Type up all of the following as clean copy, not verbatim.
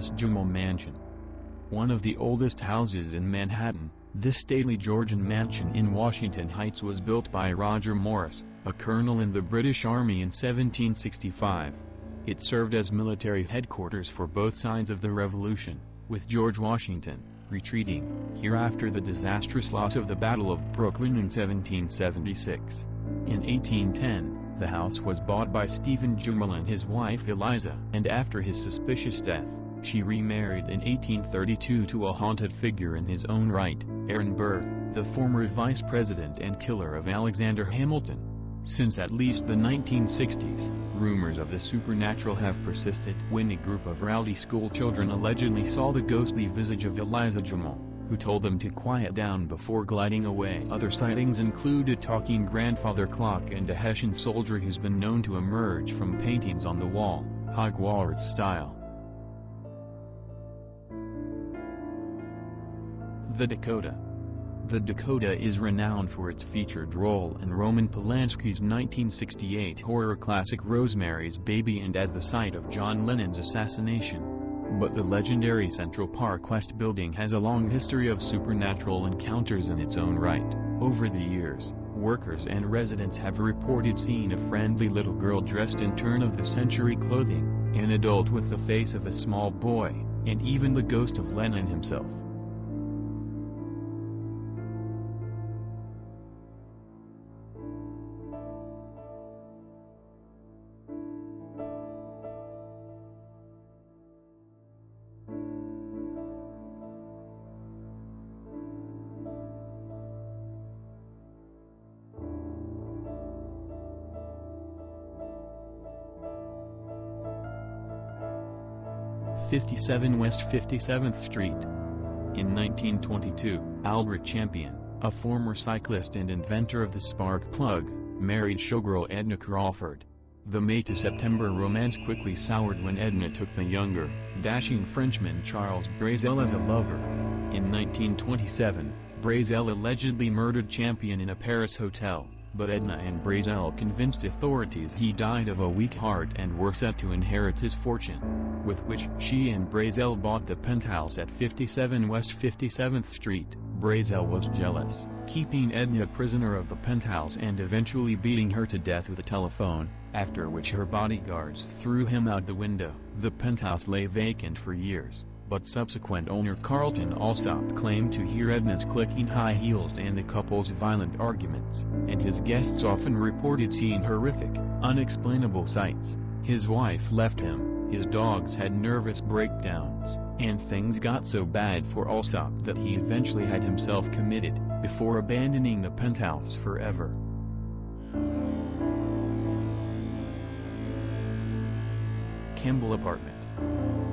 Paris Jumeau Mansion. One of the oldest houses in Manhattan, this stately Georgian mansion in Washington Heights was built by Roger Morris, a colonel in the British Army in 1765. It served as military headquarters for both sides of the Revolution, with George Washington retreating here after the disastrous loss of the Battle of Brooklyn in 1776. In 1810, the house was bought by Stephen Jumeau and his wife Eliza, and after his suspicious death, she remarried in 1832 to a haunted figure in his own right, Aaron Burr, the former vice president and killer of Alexander Hamilton. Since at least the 1960s, rumors of the supernatural have persisted when a group of rowdy school children allegedly saw the ghostly visage of Eliza Jumeau, who told them to quiet down before gliding away. Other sightings include a talking grandfather clock and a Hessian soldier who's been known to emerge from paintings on the wall, Hogwarts style. The Dakota. The Dakota is renowned for its featured role in Roman Polanski's 1968 horror classic Rosemary's Baby and as the site of John Lennon's assassination. But the legendary Central Park West building has a long history of supernatural encounters in its own right. Over the years, workers and residents have reported seeing a friendly little girl dressed in turn-of-the-century clothing, an adult with the face of a small boy, and even the ghost of Lennon himself. '57 West 57th Street. In 1922, Albert Champion, a former cyclist and inventor of the spark plug, married showgirl Edna Crawford. The May to September romance quickly soured when Edna took the younger, dashing Frenchman Charles Brazel as a lover. In 1927, Brazel allegedly murdered Champion in a Paris hotel, but Edna and Brazel convinced authorities he died of a weak heart and were set to inherit his fortune, with which she and Brazel bought the penthouse at 57 West 57th Street. Brazel was jealous, keeping Edna prisoner of the penthouse and eventually beating her to death with a telephone, after which her bodyguards threw him out the window. The penthouse lay vacant for years, but subsequent owner Carlton Alsop claimed to hear Edna's clicking high heels and the couple's violent arguments, and his guests often reported seeing horrific, unexplainable sights. His wife left him, his dogs had nervous breakdowns, and things got so bad for Alsop that he eventually had himself committed, before abandoning the penthouse forever. Campbell Apartment.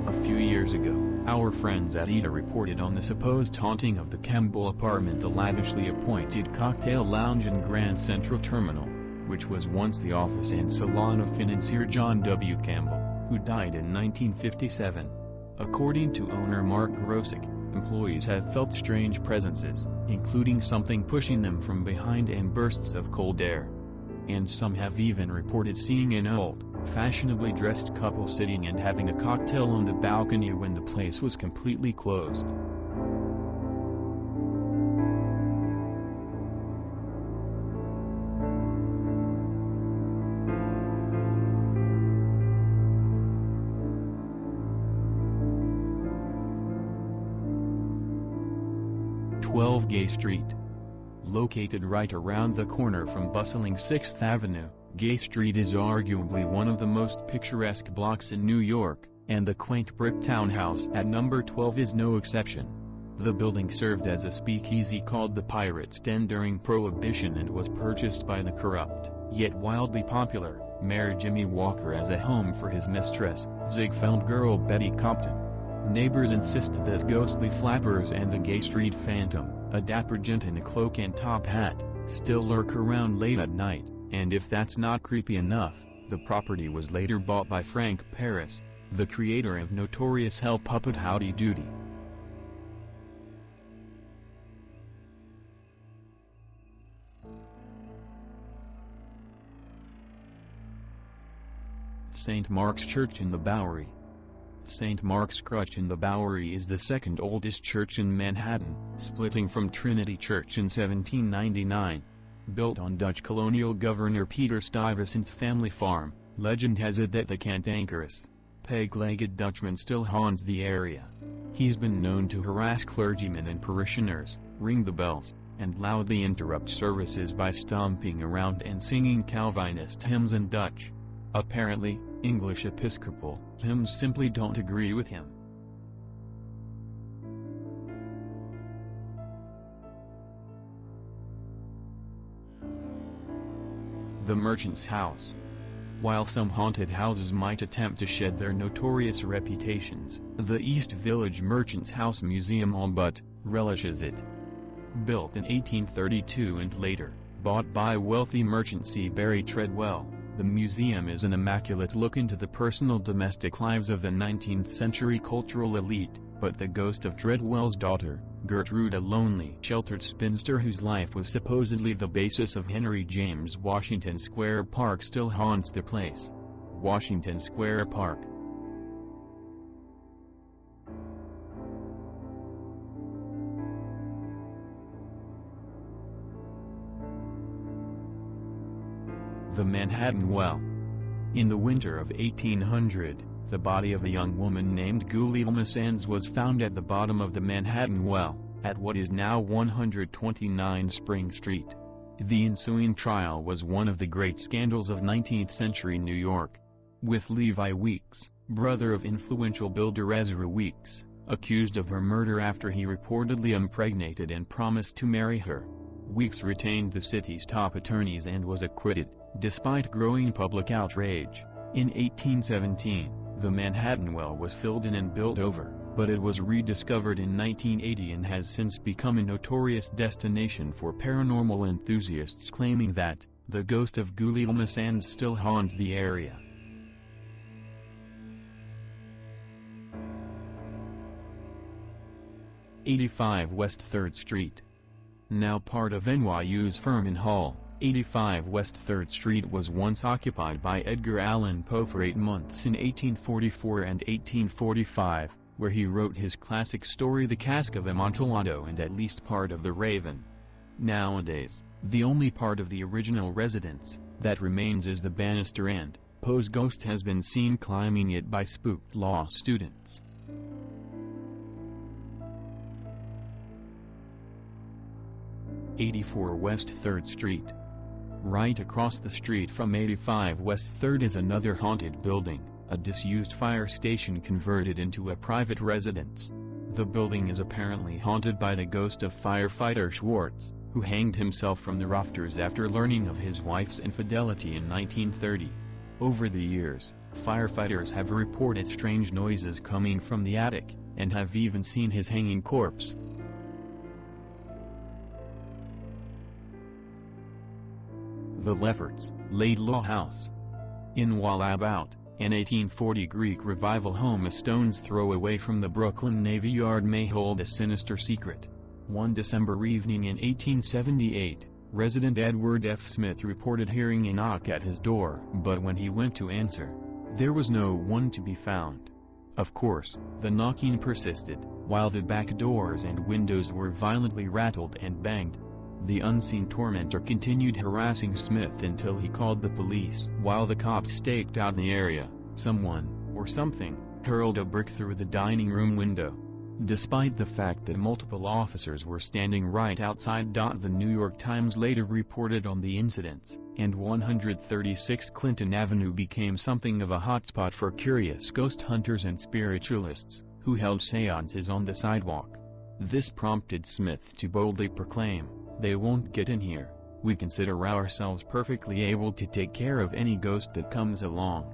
A few years ago, our friends at ETA reported on the supposed haunting of the Campbell Apartment, the lavishly appointed cocktail lounge in Grand Central Terminal, which was once the office and salon of financier John W. Campbell, who died in 1957. According to owner Mark Grosick, employees have felt strange presences, including something pushing them from behind and bursts of cold air. And some have even reported seeing an old, fashionably dressed couple sitting and having a cocktail on the balcony when the place was completely closed. Gay Street. Located right around the corner from bustling 6th Avenue, Gay Street is arguably one of the most picturesque blocks in New York, and the quaint brick townhouse at number 12 is no exception. The building served as a speakeasy called the Pirate's Den during Prohibition and was purchased by the corrupt, yet wildly popular, Mayor Jimmy Walker as a home for his mistress, Ziegfeld girl Betty Compton. Neighbors insisted that ghostly flappers and the Gay Street Phantom, a dapper gent in a cloak and top hat, still lurk around late at night, and if that's not creepy enough, the property was later bought by Frank Paris, the creator of notorious hell puppet Howdy Doody. St. Mark's Church in the Bowery. St. Mark's Crutch in the Bowery is the second oldest church in Manhattan, splitting from Trinity Church in 1799. Built on Dutch colonial governor Peter Stuyvesant's family farm, legend has it that the cantankerous, peg-legged Dutchman still haunts the area. He's been known to harass clergymen and parishioners, ring the bells, and loudly interrupt services by stomping around and singing Calvinist hymns in Dutch. Apparently, English Episcopal hymns simply don't agree with him. The Merchant's House. While some haunted houses might attempt to shed their notorious reputations, the East Village Merchant's House Museum all but relishes it. Built in 1832 and later, bought by wealthy merchant C. Barry Treadwell, the museum is an immaculate look into the personal domestic lives of the 19th century cultural elite, but the ghost of Treadwell's daughter, Gertrude, a lonely, sheltered spinster whose life was supposedly the basis of Henry James' Washington Square Park, still haunts the place. Washington Square Park. The Manhattan Well. In the winter of 1800, the body of a young woman named Gulielma Sands was found at the bottom of the Manhattan Well, at what is now 129 Spring Street. The ensuing trial was one of the great scandals of 19th-century New York, with Levi Weeks, brother of influential builder Ezra Weeks, accused of her murder after he reportedly impregnated and promised to marry her. Weeks retained the city's top attorneys and was acquitted, despite growing public outrage. In 1817, the Manhattan Well was filled in and built over, but it was rediscovered in 1980 and has since become a notorious destination for paranormal enthusiasts claiming that the ghost of Gulielma Sands still haunts the area. '85 West 3rd Street. Now part of NYU's Furman Hall, 85 West 3rd Street was once occupied by Edgar Allan Poe for 8 months in 1844 and 1845, where he wrote his classic story The Cask of Amontillado and at least part of The Raven. Nowadays, the only part of the original residence that remains is the banister, and Poe's ghost has been seen climbing it by spooked law students. '84 West 3rd Street. Right across the street from 85 West 3rd is another haunted building, a disused fire station converted into a private residence. The building is apparently haunted by the ghost of firefighter Schwartz, who hanged himself from the rafters after learning of his wife's infidelity in 1930. Over the years, firefighters have reported strange noises coming from the attic, and have even seen his hanging corpse. The Lefferts, Laidlaw House. In Wallabout, an 1840 Greek Revival home a stone's throw away from the Brooklyn Navy Yard may hold a sinister secret. One December evening in 1878, resident Edward F. Smith reported hearing a knock at his door, but when he went to answer, there was no one to be found. Of course, the knocking persisted, while the back doors and windows were violently rattled and banged. The unseen tormentor continued harassing Smith until he called the police. While the cops staked out the area, someone, or something, hurled a brick through the dining room window. Despite the fact that multiple officers were standing right outside, the New York Times later reported on the incidents, and 136 Clinton Avenue became something of a hotspot for curious ghost hunters and spiritualists, who held seances on the sidewalk. This prompted Smith to boldly proclaim, "They won't get in here. We consider ourselves perfectly able to take care of any ghost that comes along."